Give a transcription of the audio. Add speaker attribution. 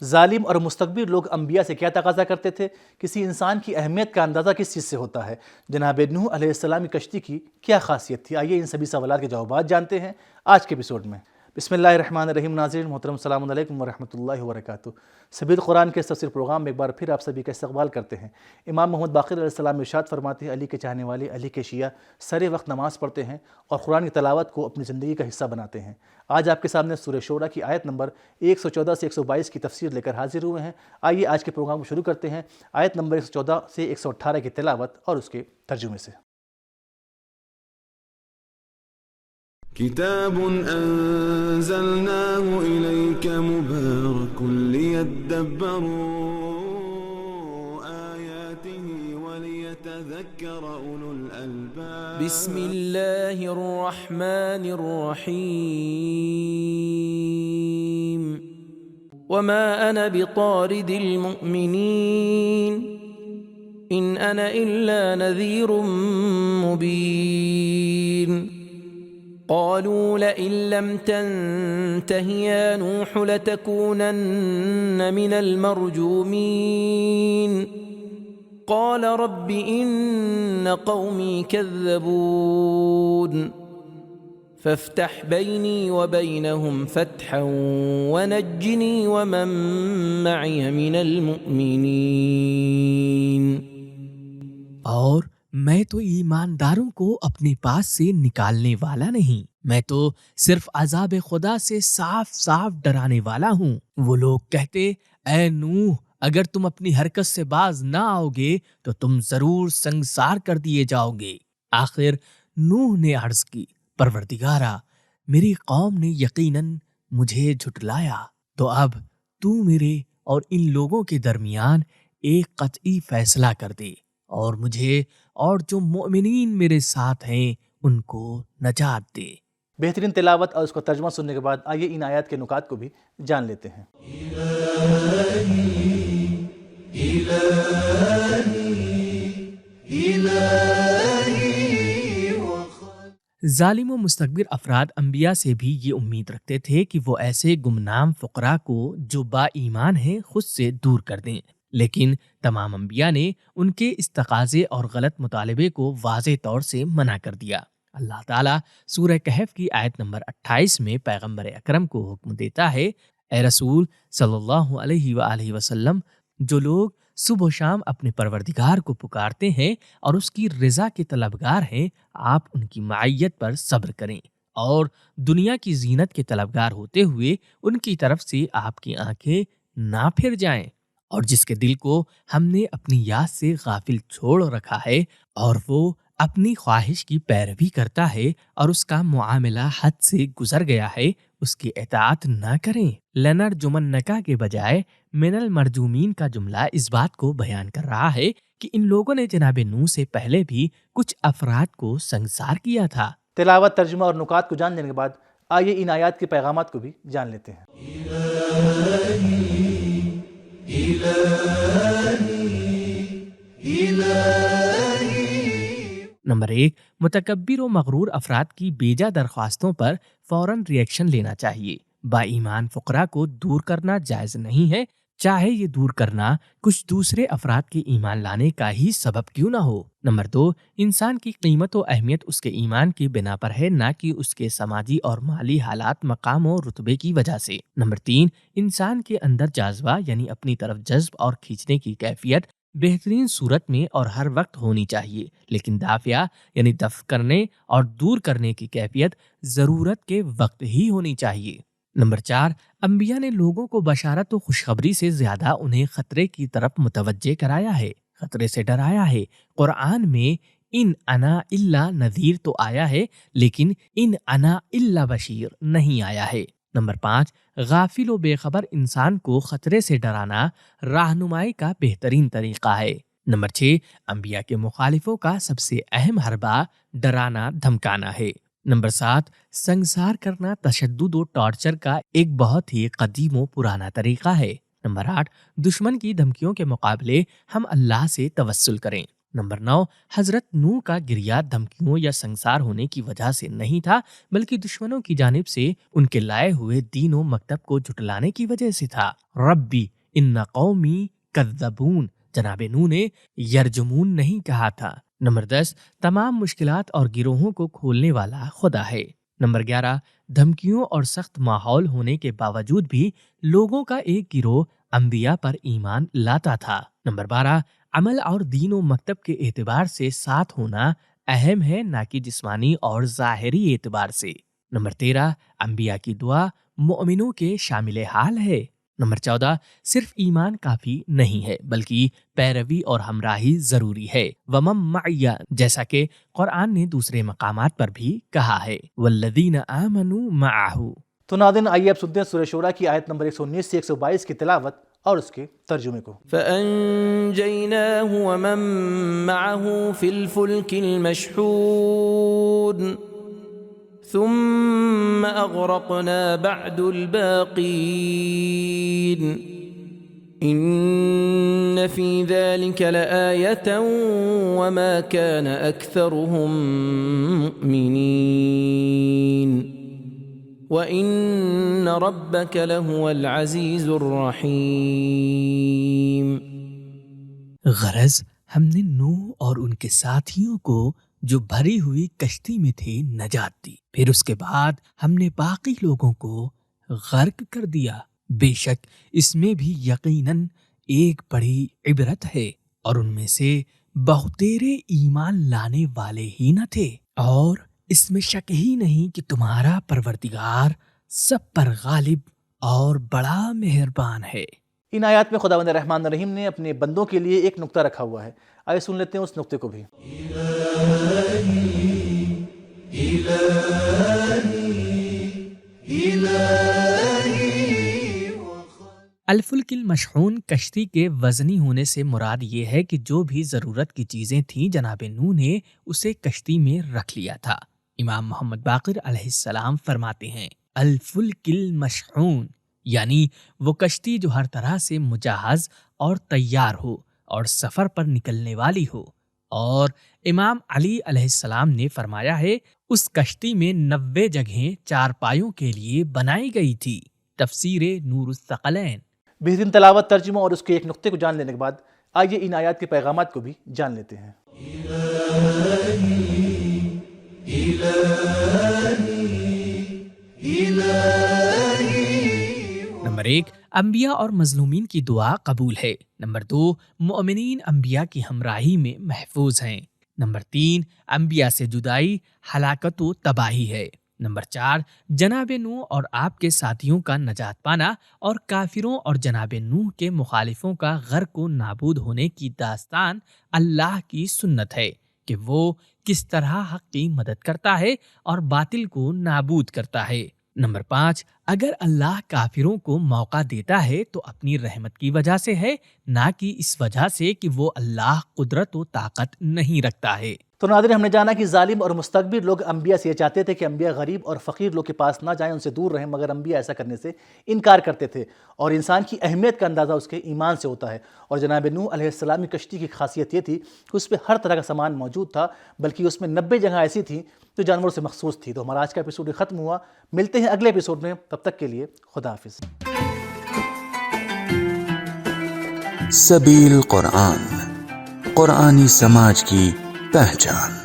Speaker 1: ظالم اور مستکبر لوگ انبیاء سے کیا تقاضا کرتے تھے؟ کسی انسان کی اہمیت کا اندازہ کس چیز سے ہوتا ہے؟ جناب نوح علیہ السلام کی کشتی کی کیا خاصیت تھی؟ آئیے ان سبھی سوالات کے جوابات جانتے ہیں آج کے ایپیسوڈ میں۔ بسم اللہ الرحمن الرحیم۔ ناظرین محترم، السلام علیکم ورحمۃ اللہ وبرکاتہ۔ سبیل قرآن کے اس تفسیر پروگرام میں ایک بار پھر آپ سبھی کا استقبال کرتے ہیں۔ امام محمد باقر علیہ السلام ارشاد فرماتے ہیں، علی کے چاہنے والے، علی کے شیعہ سر وقت نماز پڑھتے ہیں اور قرآن کی تلاوت کو اپنی زندگی کا حصہ بناتے ہیں۔ آج آپ کے سامنے سورہ شورى کی آیت نمبر 114 سے 122 کی تفسیر لے کر حاضر ہوئے ہیں۔ آئیے آج کے پروگرام کو شروع کرتے ہیں آیت نمبر 114 سے 118 کی تلاوت اور اس کے ترجمے سے۔
Speaker 2: كتاب أنزلناه إليك مبارك ليدبروا آياته وليتذكر أولو الألباب
Speaker 3: بسم الله الرحمن الرحيم وما أنا بطارد المؤمنين إن أنا إلا نذير مبين قالوا لئن لم تنته يا نوح لتكونن من المرجومين قال رب إن قومي كذبون فافتح بيني وبينهم فتحا ونجني ومن معي من المؤمنين۔
Speaker 4: اور میں تو ایمانداروں کو اپنے پاس سے نکالنے والا نہیں، میں تو صرف عذاب خدا سے صاف صاف ڈرانے والا ہوں۔ وہ لوگ کہتے، اے نوح، اگر تم اپنی حرکت سے باز نہ آؤ گے تو تم ضرور سنگسار کر دیے جاؤ گے۔ آخر نوح نے عرض کی، پروردگارا، میری قوم نے یقیناً مجھے جھٹلایا، تو اب تو میرے اور ان لوگوں کے درمیان ایک قطعی فیصلہ کر دے، اور مجھے اور جو مؤمنین میرے ساتھ ہیں ان کو نجات دے۔
Speaker 1: بہترین تلاوت اور اس کا ترجمہ سننے کے بعد آئیے ان آیات کے نکات کو بھی جان لیتے ہیں۔
Speaker 4: ظالم و مستکبر افراد انبیاء سے بھی یہ امید رکھتے تھے کہ وہ ایسے گمنام فقراء کو جو با ایمان ہیں خود سے دور کر دیں، لیکن تمام انبیاء نے ان کے اس تقاضے اور غلط مطالبے کو واضح طور سے منع کر دیا۔ اللہ تعالیٰ سورہ کہف کی آیت نمبر 28 میں پیغمبر اکرم کو حکم دیتا ہے، اے رسول صلی اللہ علیہ وآلہ وسلم، جو لوگ صبح و شام اپنے پروردگار کو پکارتے ہیں اور اس کی رضا کے طلبگار ہیں، آپ ان کی معیت پر صبر کریں اور دنیا کی زینت کے طلبگار ہوتے ہوئے ان کی طرف سے آپ کی آنکھیں نہ پھر جائیں، اور جس کے دل کو ہم نے اپنی یاد سے غافل چھوڑ رکھا ہے اور وہ اپنی خواہش کی پیروی کرتا ہے اور اس کا معاملہ حد سے گزر گیا ہے، اس کی اطاعت نہ کریں۔ لنرجمنک کے بجائے من المرجومین کا جملہ اس بات کو بیان کر رہا ہے کہ ان لوگوں نے جناب نوح سے پہلے بھی کچھ افراد کو سنگسار کیا تھا۔
Speaker 1: تلاوت، ترجمہ اور نکات کو جان لینے کے بعد آئیے ان آیات کے پیغامات کو بھی جان لیتے ہیں۔
Speaker 4: نمبر 1، متکبر و مغرور افراد کی بیجا درخواستوں پر فوراً ری ایکشن لینا چاہیے۔ با ایمان فقراء کو دور کرنا جائز نہیں ہے، چاہے یہ دور کرنا کچھ دوسرے افراد کے ایمان لانے کا ہی سبب کیوں نہ ہو۔ نمبر 2، انسان کی قیمت و اہمیت اس کے ایمان کی بنا پر ہے، نہ کہ اس کے سماجی اور مالی حالات، مقام و رتبے کی وجہ سے۔ نمبر 3، انسان کے اندر جاذبہ یعنی اپنی طرف جذب اور کھینچنے کی کیفیت بہترین صورت میں اور ہر وقت ہونی چاہیے، لیکن دافعہ یعنی دفع کرنے اور دور کرنے کی کیفیت ضرورت کے وقت ہی ہونی چاہیے۔ نمبر 4، انبیاء نے لوگوں کو بشارت و خوشخبری سے زیادہ انہیں خطرے کی طرف متوجہ کرایا ہے، خطرے سے ڈرایا ہے۔ قرآن میں ان انا الا نذیر تو آیا ہے، لیکن ان انا الا بشیر نہیں آیا ہے۔ نمبر 5، غافل و بے خبر انسان کو خطرے سے ڈرانا رہنمائی کا بہترین طریقہ ہے۔ نمبر 6، انبیاء کے مخالفوں کا سب سے اہم حربہ ڈرانا دھمکانا ہے۔ نمبر 7، سنگسار کرنا تشدد و ٹارچر کا ایک بہت ہی قدیم و پرانا طریقہ ہے۔ نمبر 8، دشمن کی دھمکیوں کے مقابلے ہم اللہ سے توسل کریں۔ نمبر 9، حضرت نوح کا گریہ دھمکیوں یا سنگسار ہونے کی وجہ سے نہیں تھا، بلکہ دشمنوں کی جانب سے ان کے لائے ہوئے دین و مکتب کو جھٹلانے کی وجہ سے تھا۔ ربی ان قومی کذبون، جناب نوح نے یرجمون نہیں کہا تھا۔ نمبر 10، تمام مشکلات اور گروہوں کو کھولنے والا خدا ہے۔ نمبر 11، دھمکیوں اور سخت ماحول ہونے کے باوجود بھی لوگوں کا ایک گروہ انبیاء پر ایمان لاتا تھا۔ نمبر 12، عمل اور دین و مکتب کے اعتبار سے ساتھ ہونا اہم ہے، نہ کہ جسمانی اور ظاہری اعتبار سے۔ نمبر 13، انبیاء کی دعا مومنوں کے شامل حال ہے۔ نمبر 14، صرف ایمان کافی نہیں ہے بلکہ پیروی اور ہمراہی ضروری ہے۔ وَمَن مَعِیَ، جیسا کہ قرآن نے دوسرے مقامات پر بھی کہا ہے، وَالَّذِينَ آمَنُوا مَعَهُ۔
Speaker 1: تو ناظرین آئیے اب سنتے ہیں سورہ شورى کی آیت نمبر 119 سے 122 کی تلاوت اور اس کے ترجمے کو۔
Speaker 3: فَأَنجَيْنَاهُ وَمَن مَّعَهُ فِي الْفُلْكِ الْمَشْحُونِ ثُمَّ أَغْرَقْنَا بَعْدُ الْبَاقِينَ إِنَّ فِي ذَلِكَ لَآيَةً وَمَا كَانَ أَكْثَرُهُم مُّؤْمِنِينَ وَإِنَّ رَبَّكَ لَهُوَ الْعَزِيزُ الرَّحِيمُ۔
Speaker 4: غرض ہم نے نوح اور ان کے ساتھیوں کو جو بھری ہوئی کشتی میں تھے نجات دی، پھر اس کے بعد ہم نے باقی لوگوں کو غرق کر دیا۔ بے شک اس میں بھی یقیناً ایک بڑی عبرت ہے، اور ان میں سے بہتیرے ایمان لانے والے ہی نہ تھے، اور اس میں شک ہی نہیں کہ تمہارا پروردگار سب پر غالب اور بڑا مہربان ہے۔
Speaker 1: ان آیات میں خداوند رحمان الرحیم نے اپنے بندوں کے لیے ایک نقطہ رکھا ہوا ہے، آئے سن لیتے ہیں اس نقطے کو بھی۔
Speaker 4: الفلک المشحون کشتی کے وزنی ہونے سے مراد یہ ہے کہ جو بھی ضرورت کی چیزیں تھیں جناب نوح نے اسے کشتی میں رکھ لیا تھا۔ امام محمد باقر علیہ السلام فرماتے ہیں الفلک المشحون یعنی وہ کشتی جو ہر طرح سے مجہز اور تیار ہو اور سفر پر نکلنے والی ہو، اور امام علی علیہ السلام نے فرمایا ہے اس کشتی میں 90 جگہیں چارپائیوں کے لیے بنائی گئی تھی۔ تفسیر نور الثقلین۔
Speaker 1: بہترین تلاوت، ترجمہ اور اس کے ایک نقطے کو جان لینے کے بعد آئیے ان آیات کے پیغامات کو بھی جان لیتے ہیں۔
Speaker 4: نمبر 1، انبیاء اور مظلومین کی دعا قبول ہے۔ نمبر 2، مومنین انبیاء کی ہمراہی میں محفوظ ہیں۔ نمبر 3، انبیاء سے جدائی ہلاکت و تباہی ہے۔ نمبر 4، جناب نوح اور آپ کے ساتھیوں کا نجات پانا اور کافروں اور جناب نوح کے مخالفوں کا غرق و نابود ہونے کی داستان اللہ کی سنت ہے کہ وہ کس طرح حق کی مدد کرتا ہے اور باطل کو نابود کرتا ہے۔ نمبر 5، اگر اللہ کافروں کو موقع دیتا ہے تو اپنی رحمت کی وجہ سے ہے، نہ کہ اس وجہ سے کہ وہ اللہ قدرت و طاقت نہیں رکھتا ہے۔
Speaker 1: تو ناظرین ہم نے جانا کہ ظالم اور مستکبر لوگ انبیاء سے یہ چاہتے تھے کہ انبیاء غریب اور فقیر لوگ کے پاس نہ جائیں، ان سے دور رہیں، مگر انبیاء ایسا کرنے سے انکار کرتے تھے، اور انسان کی اہمیت کا اندازہ اس کے ایمان سے ہوتا ہے۔ اور جناب نوح علیہ السلام کی کشتی کی خاصیت یہ تھی کہ اس پہ ہر طرح کا سامان موجود تھا، بلکہ اس میں 90 جگہ ایسی تھیں جو جانوروں سے مخصوص تھی۔ تو ہمارا آج کا ایپیسوڈ ختم ہوا، ملتے ہیں اگلے ایپیسوڈ میں، تب تک کے لیے خدا حافظ۔
Speaker 5: سبیل قرآن، قرآنی سماج کی پہچان۔